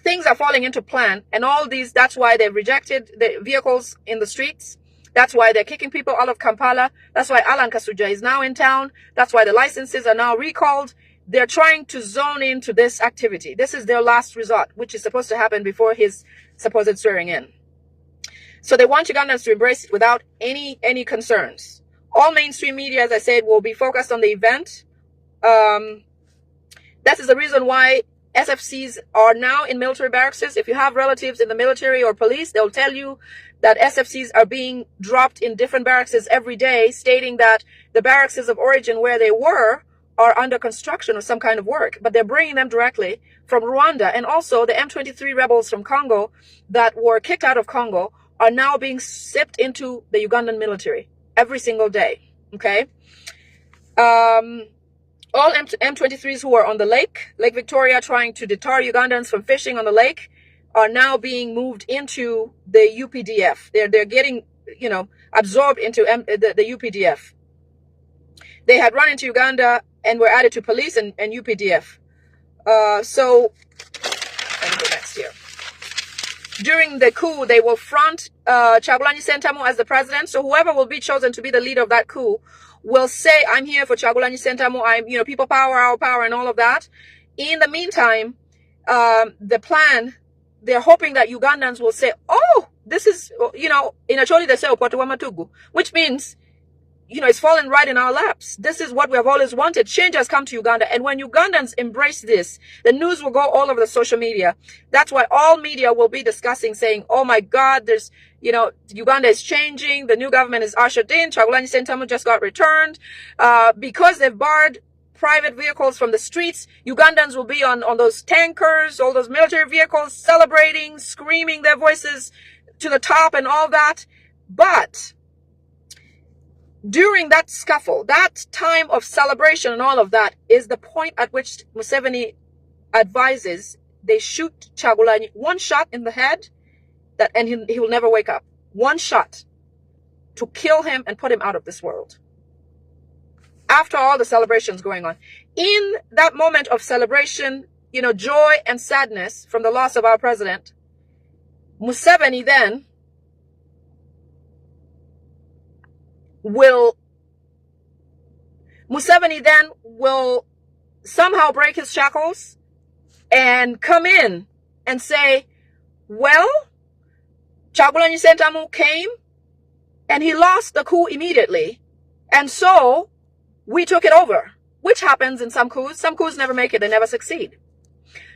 Things are falling into plan, and all these, that's why they've rejected the vehicles in the streets. That's why they're kicking people out of Kampala. That's why Alan Kasuja is now in town. That's why the licenses are now recalled. They're trying to zone into this activity. This is their last resort, which is supposed to happen before his supposed swearing in. So they want Ugandans to embrace it without any concerns. All mainstream media, as I said, will be focused on the event. That is the reason why SFCs are now in military barracks. If you have relatives in the military or police, they'll tell you that SFCs are being dropped in different barracks every day, stating that the barracks of origin where they were are under construction or some kind of work, but they're bringing them directly from Rwanda. And also the M23 rebels from Congo that were kicked out of Congo are now being sipped into the Ugandan military every single day. Okay. All M23s who are on the Lake Victoria, trying to deter Ugandans from fishing on the lake, are now being moved into the UPDF. They're getting, absorbed into the UPDF. They had run into Uganda and were added to police and UPDF. So, let me go next here. During the coup, they will front Kyagulanyi Ssentamu as the president. So whoever will be chosen to be the leader of that coup will say, I'm here for Kyagulanyi Ssentamu. I'm, people power, our power, and all of that. In the meantime, the plan, they're hoping that Ugandans will say, oh, this is, in Acholi they say, Opatuamatugu, which means, it's fallen right in our laps. This is what we have always wanted. Change has come to Uganda. And when Ugandans embrace this, the news will go all over the social media. That's why all media will be discussing, saying, oh my God, there's, Uganda is changing. The new government is ushered in. Kyagulanyi Ssentamu just got returned. Because they've barred private vehicles from the streets, Ugandans will be on those tankers, all those military vehicles, celebrating, screaming their voices to the top and all that. But during that scuffle, that time of celebration and all of that is the point at which Museveni advises they shoot Kyagulanyi one shot in the head, and he will never wake up. One shot to kill him and put him out of this world. After all the celebrations going on. In that moment of celebration, joy and sadness from the loss of our president, Museveni then will somehow break his shackles and come in and say, well, Kyagulanyi Ssentamu came and he lost the coup immediately, and so we took it over, which happens in some coups. Some coups never make it, they never succeed.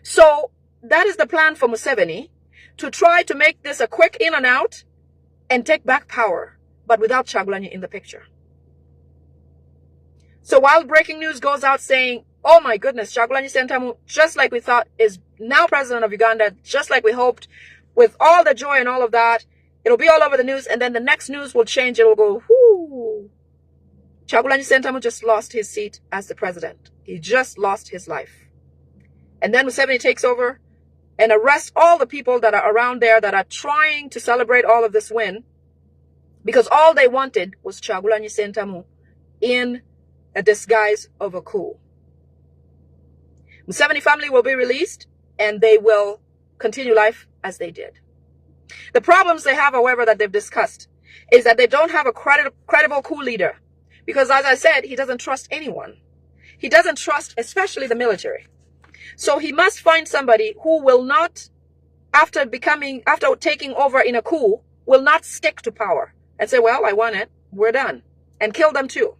So that is the plan for Museveni, to try to make this a quick in and out and take back power, but without Kyagulanyi in the picture. So while breaking news goes out saying, oh my goodness, Kyagulanyi Ssentamu, just like we thought, is now president of Uganda, just like we hoped, with all the joy and all of that, it'll be all over the news, and then the next news will change. It'll go, whoo, Kyagulanyi Ssentamu just lost his seat as the president. He just lost his life. And then Museveni takes over and arrests all the people that are around there that are trying to celebrate all of this win, because all they wanted was Kyagulanyi Ssentamu in a disguise of a coup. Museveni family will be released and they will continue life as they did. The problems they have, however, that they've discussed is that they don't have a credible coup leader, because, as I said, he doesn't trust anyone. He doesn't trust especially the military. So he must find somebody who will not, after taking over in a coup, will not stick to power and say, well, I won it, we're done, and kill them too.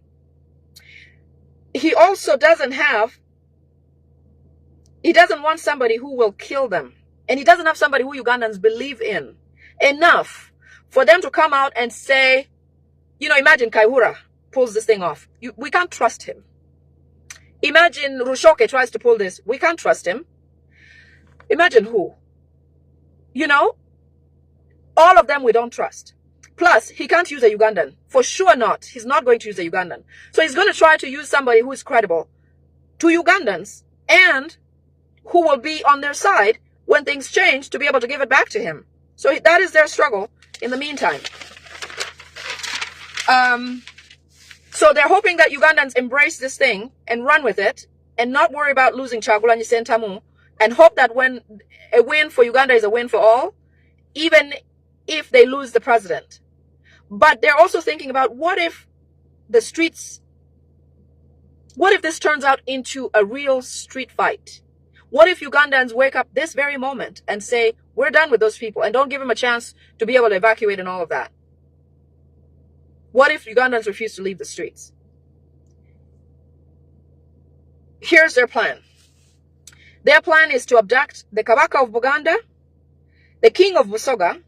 He also doesn't want somebody who will kill them. And he doesn't have somebody who Ugandans believe in enough for them to come out and say, imagine Kaihura pulls this thing off. We can't trust him. Imagine Rushoke tries to pull this. We can't trust him. Imagine who? All of them we don't trust. Plus, he can't use a Ugandan. For sure not. He's not going to use a Ugandan. So he's going to try to use somebody who is credible to Ugandans and who will be on their side when things change to be able to give it back to him. So that is their struggle in the meantime. So they're hoping that Ugandans embrace this thing and run with it and not worry about losing Kyagulanyi Ssentamu, and hope that when a win for Uganda is a win for all, even if they lose the president. But they're also thinking about, what if this turns out into a real street fight? What if Ugandans wake up this very moment and say, we're done with those people, and don't give them a chance to be able to evacuate and all of that? What if Ugandans refuse to leave the streets? Here's their plan. Their plan is to abduct the Kabaka of Buganda, the King of Busoga,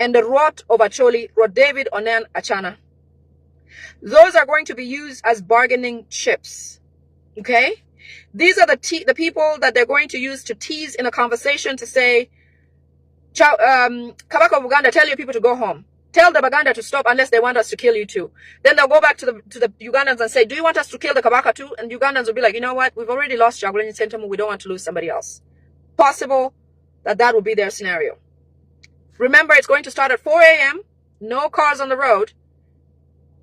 and the Rot of Acholi, Rot David Onen Achana. Those are going to be used as bargaining chips. Okay? These are the people that they're going to use to tease in a conversation to say, Kabaka of Uganda, tell your people to go home. Tell the Baganda to stop unless they want us to kill you too. Then they'll go back to the Ugandans and say, do you want us to kill the Kabaka too? And Ugandans will be like, you know what? We've already lost Kyagulanyi Ssentamu. We don't want to lose somebody else. Possible that will be their scenario. Remember, it's going to start at 4 a.m. No cars on the road.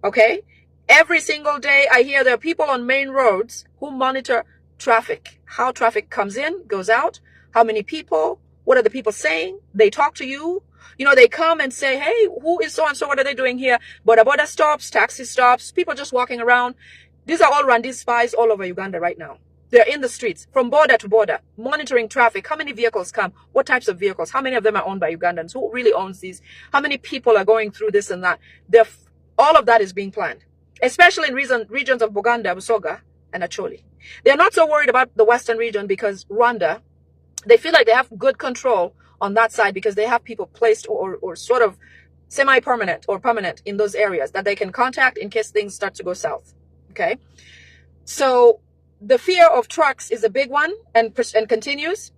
Okay? Every single day, I hear there are people on main roads who monitor traffic. How traffic comes in, goes out, how many people, what are the people saying? They talk to you. They come and say, hey, who is so-and-so? What are they doing here? Boda stops, taxi stops, people just walking around. These are all Rwandese spies all over Uganda right now. They're in the streets from border to border, monitoring traffic. How many vehicles come? What types of vehicles? How many of them are owned by Ugandans? Who really owns these? How many people are going through this and that? All of that is being planned, especially in regions of Buganda, Busoga, and Acholi. They're not so worried about the western region because Rwanda, they feel like they have good control on that side because they have people placed or sort of semi-permanent or permanent in those areas that they can contact in case things start to go south. Okay? So the fear of trucks is a big one and continues.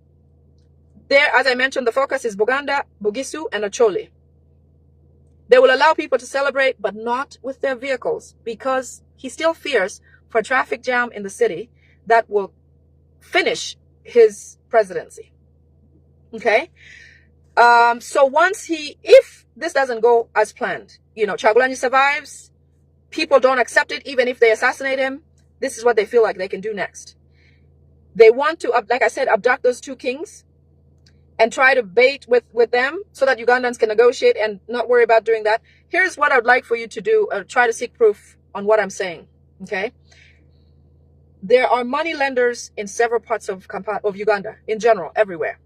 There, as I mentioned, the focus is Buganda, Bugisu, and Acholi. They will allow people to celebrate, but not with their vehicles, because he still fears for a traffic jam in the city that will finish his presidency. Okay? So if this doesn't go as planned, Kyagulanyi survives, people don't accept it, even if they assassinate him, this is what they feel like they can do next. They want to, like I said, abduct those two kings and try to bait with them so that Ugandans can negotiate and not worry about doing that. Here's what I'd like for you to do, try to seek proof on what I'm saying. Okay? There are money lenders in several parts of Uganda, in general, everywhere.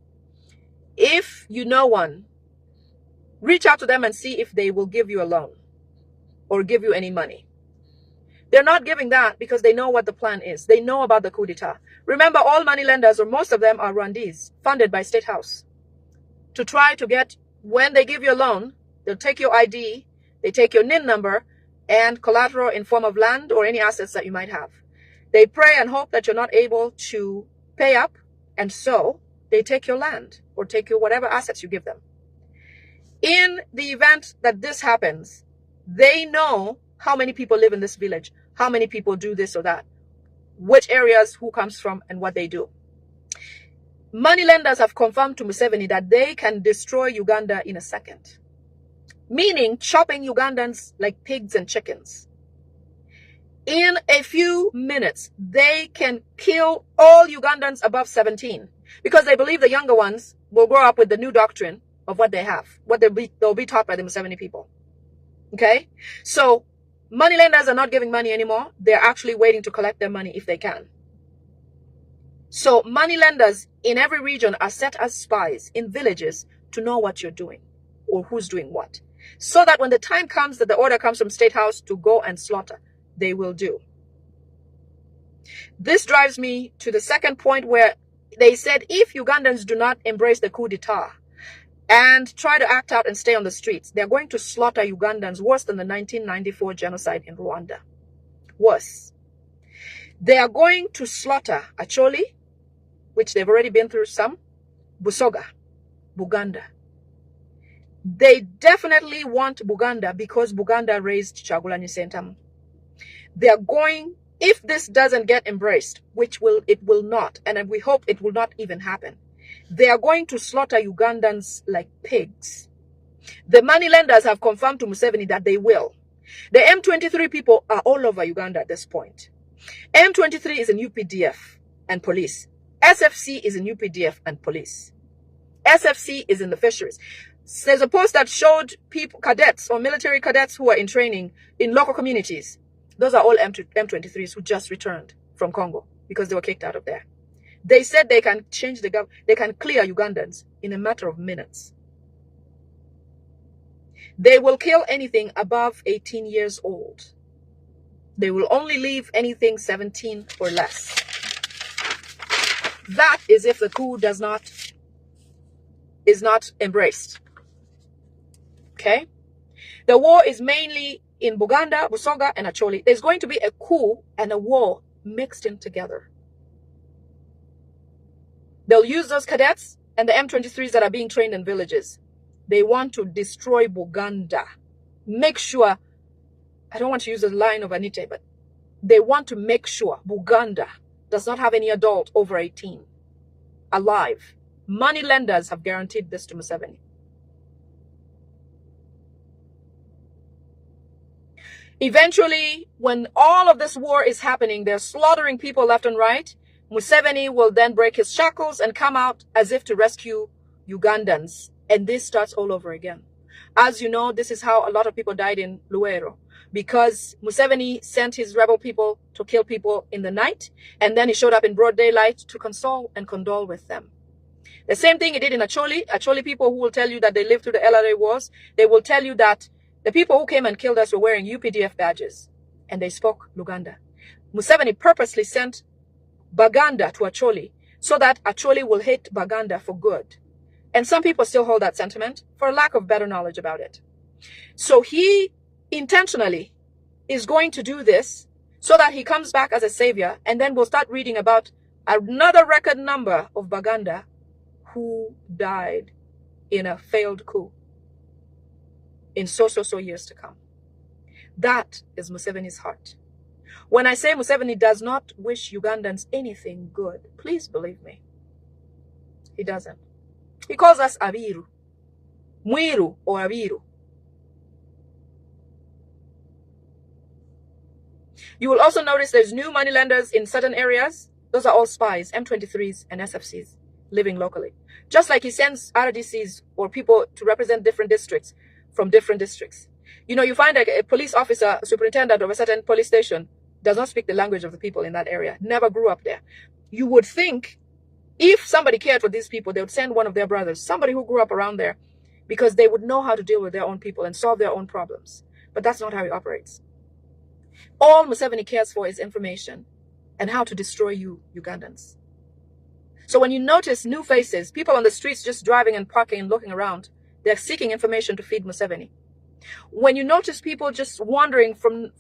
If you know one, reach out to them and see if they will give you a loan or give you any money. They're not giving that because they know what the plan is. They know about the coup d'etat. Remember, all money lenders, or most of them, are Rwandese, funded by State House. To try to get, when they give you a loan, they'll take your ID, they take your NIN number, and collateral in form of land or any assets that you might have. They pray and hope that you're not able to pay up, and so they take your land or take your whatever assets you give them. In the event that this happens, they know how many people live in this village, how many people do this or that, which areas, who comes from, and what they do. Moneylenders have confirmed to Museveni that they can destroy Uganda in a second, meaning chopping Ugandans like pigs and chickens. In a few minutes, they can kill all Ugandans above 17 because they believe the younger ones will grow up with the new doctrine of what they have, what they'll be taught by the Museveni people. Okay? So moneylenders are not giving money anymore. They're actually waiting to collect their money if they can. So moneylenders in every region are set as spies in villages to know what you're doing or who's doing what, so that when the time comes that the order comes from State House to go and slaughter, they will do. This drives me to the second point, where they said if Ugandans do not embrace the coup d'etat and try to act out and stay on the streets, they're going to slaughter Ugandans worse than the 1994 genocide in Rwanda. Worse. They are going to slaughter Acholi, which they've already been through some, Busoga, Buganda. They definitely want Buganda because Buganda raised Kyagulanyi Ssentamu. They are going, if this doesn't get embraced, which it will not, and we hope it will not even happen, they are going to slaughter Ugandans like pigs. The moneylenders have confirmed to Museveni that they will. The M23 people are all over Uganda at this point. M23 is in UPDF and police. SFC is in UPDF and police. SFC is in the fisheries. There's a post that showed people, cadets or military cadets who are in training in local communities. Those are all M23s who just returned from Congo because they were kicked out of there. They said they can change the government, they can clear Ugandans in a matter of minutes. They will kill anything above 18 years old. They will only leave anything 17 or less. That is if the coup is not embraced. Okay? The war is mainly in Buganda, Busoga, and Acholi. There's going to be a coup and a war mixed in together. They'll use those cadets and the M23s that are being trained in villages. They want to destroy Buganda. Make sure, I don't want to use the line of Anita, but they want to make sure Buganda does not have any adult over 18 alive. Money lenders have guaranteed this to Museveni. Eventually, when all of this war is happening, they're slaughtering people left and right, Museveni will then break his shackles and come out as if to rescue Ugandans. And this starts all over again. As you know, this is how a lot of people died in Luero, because Museveni sent his rebel people to kill people in the night, and then he showed up in broad daylight to console and condole with them. The same thing he did in Acholi. Acholi people who will tell you that they lived through the LRA wars, they will tell you that the people who came and killed us were wearing UPDF badges, and they spoke Luganda. Museveni purposely sent Baganda to Acholi so that Acholi will hate Baganda for good. And some people still hold that sentiment for a lack of better knowledge about it. So he intentionally is going to do this so that he comes back as a savior, and then we'll start reading about another record number of Baganda who died in a failed coup in so years to come. That is Museveni's heart. When I say Museveni does not wish Ugandans anything good, please believe me, he doesn't. He calls us Abiru, Mwiru or Abiru. You will also notice there's new moneylenders in certain areas. Those are all spies, M23s and SFCs, living locally. Just like he sends RDCs or people to represent different districts from different districts. You know, you find like a police officer, a superintendent of a certain police station does not speak the language of the people in that area, never grew up there. You would think if somebody cared for these people, they would send one of their brothers, somebody who grew up around there, because they would know how to deal with their own people and solve their own problems. But that's not how he operates. All Museveni cares for is information and how to destroy you, Ugandans. So when you notice new faces, people on the streets just driving and parking and looking around, they're seeking information to feed Museveni. When you notice people just wandering from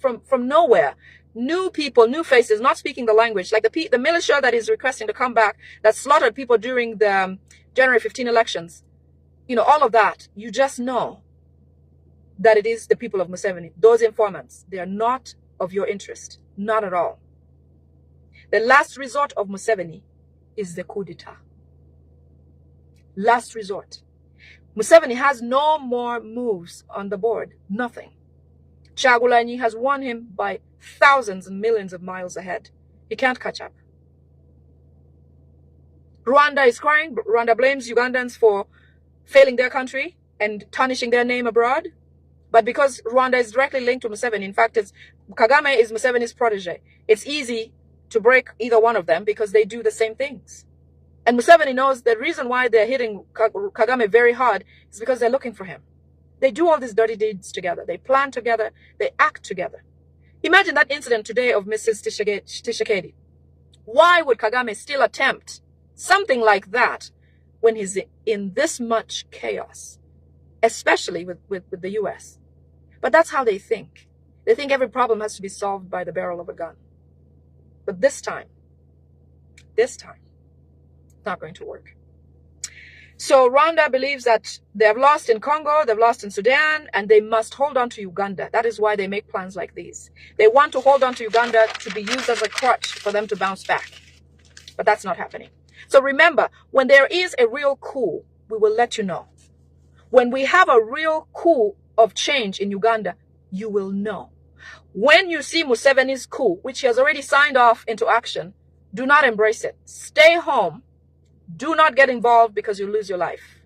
nowhere, new people, new faces, not speaking the language, like the militia that is requesting to come back, that slaughtered people during the January 15 elections, you know, all of that, you just know that it is the people of Museveni. Those informants, they are not of your interest, not at all. The last resort of Museveni is the coup d'etat. Last resort. Museveni has no more moves on the board. Nothing. Kyagulanyi has won him by thousands and millions of miles ahead. He can't catch up. Rwanda is crying. Rwanda blames Ugandans for failing their country and tarnishing their name abroad. But because Rwanda is directly linked to Museveni, in fact, Kagame is Museveni's protege. It's easy to break either one of them because they do the same things. And Museveni knows the reason why they're hitting Kagame very hard is because they're looking for him. They do all these dirty deeds together. They plan together. They act together. Imagine that incident today of Mrs. Tshisekedi. Why would Kagame still attempt something like that when he's in this much chaos, especially with the US? But that's how they think. They think every problem has to be solved by the barrel of a gun. But this time, it's not going to work. So Rwanda believes that they have lost in Congo, they've lost in Sudan, and they must hold on to Uganda. That is why they make plans like these. They want to hold on to Uganda to be used as a crutch for them to bounce back. But that's not happening. So remember, when there is a real coup, we will let you know. When we have a real coup of change in Uganda, you will know. When you see Museveni's coup, which he has already signed off into action, do not embrace it. Stay home. Do not get involved because you lose your life.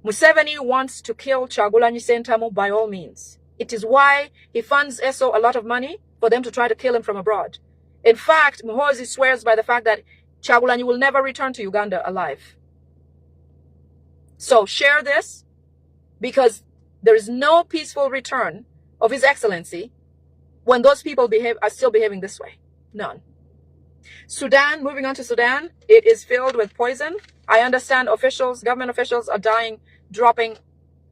Museveni wants to kill Kyagulanyi Ssentamu by all means. It is why he funds ESO a lot of money for them to try to kill him from abroad. In fact, Muhoozi swears by the fact that Kyagulanyi will never return to Uganda alive. So share this, because there is no peaceful return of His Excellency when those people are still behaving this way. None. Sudan, moving on to Sudan, it is filled with poison. I understand government officials are dying, dropping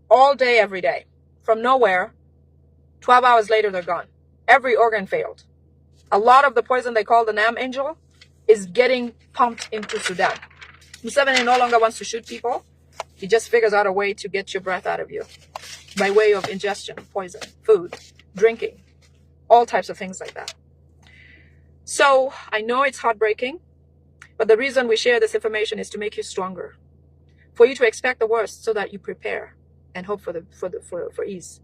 all day, every day. From nowhere, 12 hours later, they're gone. Every organ failed. A lot of the poison they call the Nam Angel is getting pumped into Sudan. Museveni no longer wants to shoot people. He just figures out a way to get your breath out of you by way of ingestion, poison, food, drinking, all types of things like that. So I know it's heartbreaking, but the reason we share this information is to make you stronger, for you to expect the worst so that you prepare and hope for ease.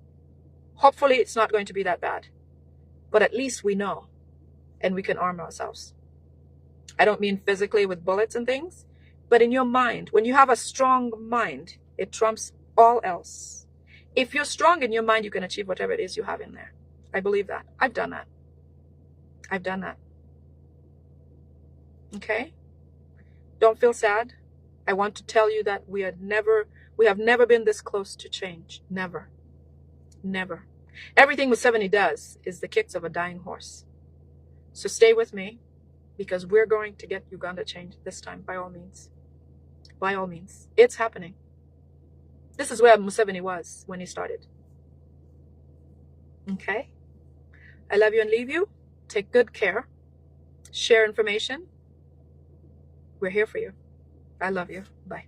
Hopefully it's not going to be that bad, but at least we know and we can arm ourselves. I don't mean physically with bullets and things, but in your mind. When you have a strong mind, it trumps all else. If you're strong in your mind, you can achieve whatever it is you have in there. I believe that. I've done that. Okay? Don't feel sad. I want to tell you that we have never been this close to change. Never. Never. Everything Museveni does is the kicks of a dying horse. So stay with me, because we're going to get Uganda changed this time, by all means. By all means. It's happening. This is where Museveni was when he started. Okay? I love you and leave you. Take good care. Share information. We're here for you. I love you. Bye.